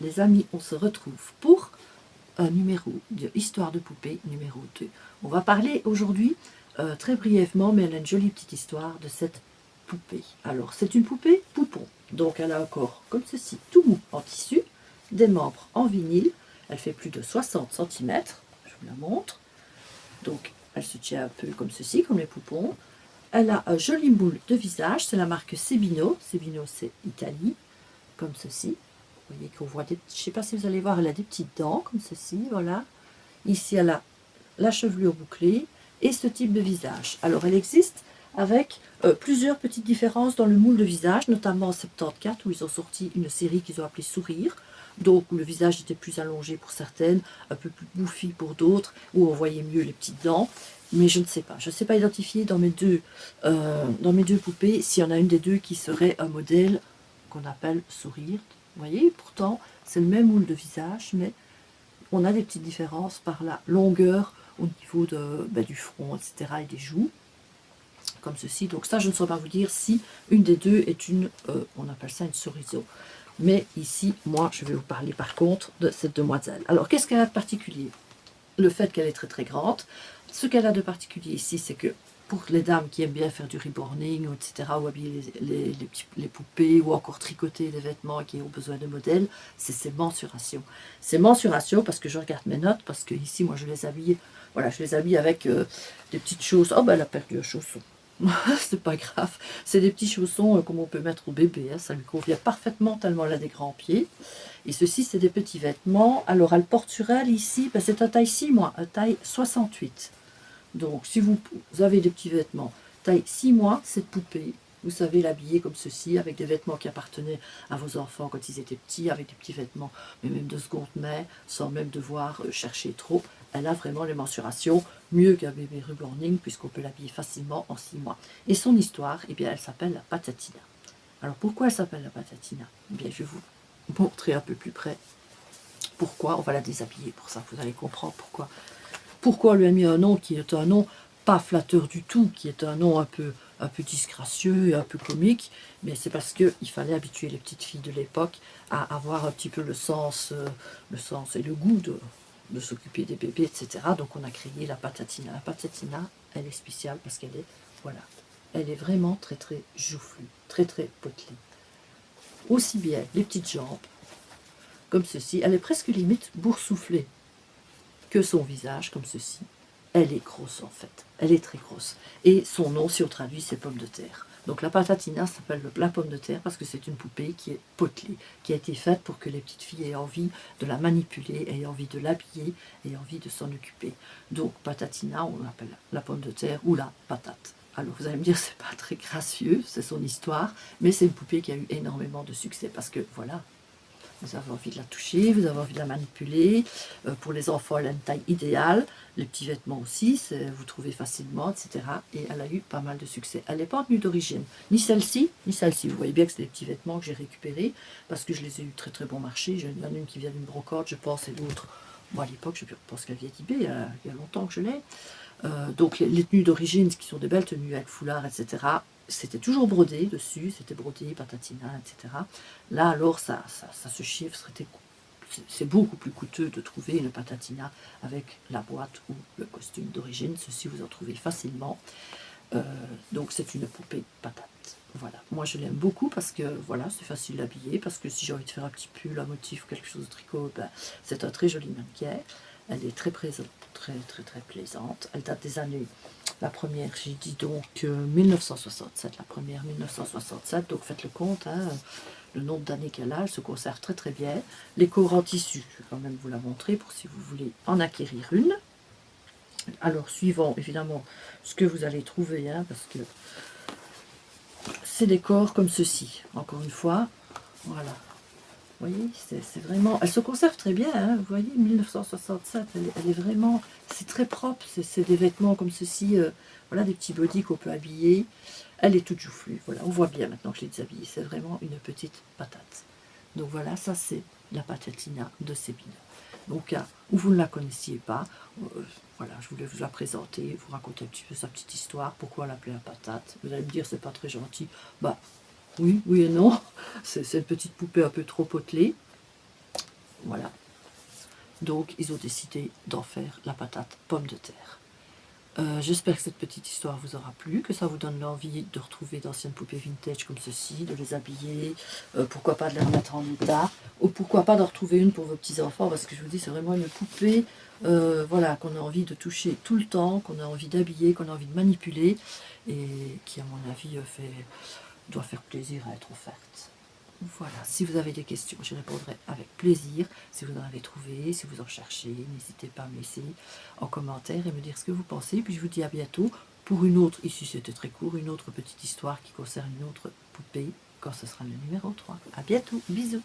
les amis, on se retrouve pour un numéro de Histoire de poupée numéro 2. On va parler aujourd'hui, très brièvement, mais elle a une jolie petite histoire de cette poupée. Alors, c'est une poupée poupon. Donc, elle a un corps comme ceci, tout mou en tissu, des membres en vinyle. Elle fait plus de 60 cm. Je vous la montre. Donc, elle se tient un peu comme ceci, comme les poupons. Elle a un joli moule de visage. C'est la marque Sebino. Sebino, c'est Italie, comme ceci. Vous voyez qu'on voit des... Je ne sais pas si vous allez voir, elle a des petites dents, comme ceci, voilà. Ici, elle a la chevelure bouclée et ce type de visage. Alors, elle existe avec plusieurs petites différences dans le moule de visage, notamment en 74, où ils ont sorti une série qu'ils ont appelée Sourire, donc où le visage était plus allongé pour certaines, un peu plus bouffi pour d'autres, où on voyait mieux les petites dents. Mais je ne sais pas. Je ne sais pas identifier dans mes deux poupées s'il y en a une des deux qui serait un modèle qu'on appelle Sourire. Vous voyez, pourtant, c'est le même moule de visage, mais on a des petites différences par la longueur au niveau du front, etc. et des joues, comme ceci. Donc ça, je ne saurais pas vous dire si une des deux est une, on appelle ça une cerise. Mais ici, moi, je vais vous parler par contre de cette demoiselle. Alors, qu'est-ce qu'elle a de particulier? Le fait qu'elle est très très grande. Ce qu'elle a de particulier ici, c'est que pour les dames qui aiment bien faire du reborning, etc., ou habiller les poupées, ou encore tricoter des vêtements et qui ont besoin de modèles, c'est ces mensurations. Ces mensurations, parce que je regarde mes notes, parce que ici, moi, je les habille, voilà, je les habille avec des petites choses. Oh, ben, elle a perdu un chausson. C'est pas grave. C'est des petits chaussons comme on peut mettre au bébé. Hein. Ça lui convient parfaitement, tellement elle a des grands pieds. Et ceci, c'est des petits vêtements. Alors, elle porte sur elle ici, ben, c'est un taille 6 mois, un taille 68. Donc, si vous avez des petits vêtements, taille 6 mois, cette poupée, vous savez l'habiller comme ceci, avec des vêtements qui appartenaient à vos enfants quand ils étaient petits, avec des petits vêtements, mais même de seconde main, sans même devoir chercher trop. Elle a vraiment les mensurations, mieux qu'un bébé reborning, puisqu'on peut l'habiller facilement en 6 mois. Et son histoire, eh bien, elle s'appelle la Patatina. Alors, pourquoi elle s'appelle la Patatina? Eh bien, je vais vous montrer un peu plus près pourquoi on va la déshabiller. Pour ça, vous allez comprendre pourquoi. Pourquoi on lui a mis un nom qui est un nom pas flatteur du tout, qui est un nom un peu disgracieux et un peu comique, mais c'est parce qu'il fallait habituer les petites filles de l'époque à avoir un petit peu le sens et le goût de s'occuper des bébés, etc. Donc on a créé la Patatina. La Patatina, elle est spéciale parce qu'elle est, voilà, elle est vraiment très très joufflue, très très potelée. Aussi bien les petites jambes, comme ceci, elle est presque limite boursouflée, que son visage, comme ceci. Elle est grosse en fait, elle est très grosse. Et son nom, si on traduit, c'est pomme de terre. Donc la Patatina s'appelle la pomme de terre parce que c'est une poupée qui est potelée, qui a été faite pour que les petites filles aient envie de la manipuler, aient envie de l'habiller, aient envie de s'en occuper. Donc Patatina, on l'appelle la pomme de terre ou la patate. Alors vous allez me dire, c'est pas très gracieux, c'est son histoire, mais c'est une poupée qui a eu énormément de succès parce que voilà, vous avez envie de la toucher, vous avez envie de la manipuler. Pour les enfants, elle a une taille idéale. Les petits vêtements aussi, vous trouvez facilement, etc. Et elle a eu pas mal de succès. Elle n'est pas tenue d'origine, ni celle-ci, ni celle-ci. Vous voyez bien que c'est des petits vêtements que j'ai récupérés parce que je les ai eu très très bon marché. Il y en a une qui vient d'une brocante, je pense, et l'autre, moi à l'époque, je pense qu'elle vient d'eBay, il y a longtemps que je l'ai. Donc les tenues d'origine, qui sont des belles tenues avec foulard, etc., c'était toujours brodé dessus, c'était brodé, patatina, etc. Là, alors, ça se chiffre, c'est beaucoup plus coûteux de trouver une patatina avec la boîte ou le costume d'origine. Ceci, vous en trouvez facilement. Donc, c'est une poupée patate. Voilà. Moi, je l'aime beaucoup parce que, voilà, c'est facile d'habiller, parce que si j'ai envie de faire un petit pull, un motif, quelque chose de tricot, ben, c'est un très joli mannequin. Elle est très présente, très, très, très plaisante. Elle date des années... La première, j'ai dit donc 1967, la première 1967, donc faites le compte, hein, le nombre d'années qu'elle a, elle se conserve très très bien. Les corps en tissu, je vais quand même vous la montrer pour si vous voulez en acquérir une. Alors suivant évidemment ce que vous allez trouver, hein, parce que c'est des corps comme ceci, encore une fois, voilà. Vous voyez, c'est vraiment... Elle se conserve très bien, hein, vous voyez, 1967, elle est vraiment... C'est très propre, c'est des vêtements comme ceci, voilà, des petits bodys qu'on peut habiller. Elle est toute joufflue, voilà, on voit bien maintenant que je l'ai déshabillée, c'est vraiment une petite patate. Donc voilà, ça c'est la patatina de Sebino. Donc, où vous ne la connaissiez pas, voilà, je voulais vous la présenter, vous raconter un petit peu sa petite histoire, pourquoi l'appeler la patate. Vous allez me dire, c'est pas très gentil. Bah, oui, oui et non. C'est une petite poupée un peu trop potelée. Voilà. Donc, ils ont décidé d'en faire la patate pomme de terre. J'espère que cette petite histoire vous aura plu, que ça vous donne l'envie de retrouver d'anciennes poupées vintage comme ceci, de les habiller, pourquoi pas de les remettre en état, ou pourquoi pas d'en retrouver une pour vos petits-enfants, parce que je vous dis, c'est vraiment une poupée voilà, qu'on a envie de toucher tout le temps, qu'on a envie d'habiller, qu'on a envie de manipuler, et qui, à mon avis, doit faire plaisir à être offerte. Voilà, si vous avez des questions, j'y répondrai avec plaisir. Si vous en avez trouvé, si vous en cherchez, n'hésitez pas à me laisser en commentaire et me dire ce que vous pensez. Puis je vous dis à bientôt pour une autre, ici c'était très court, une autre petite histoire qui concerne une autre poupée, quand ce sera le numéro 3. À bientôt, bisous.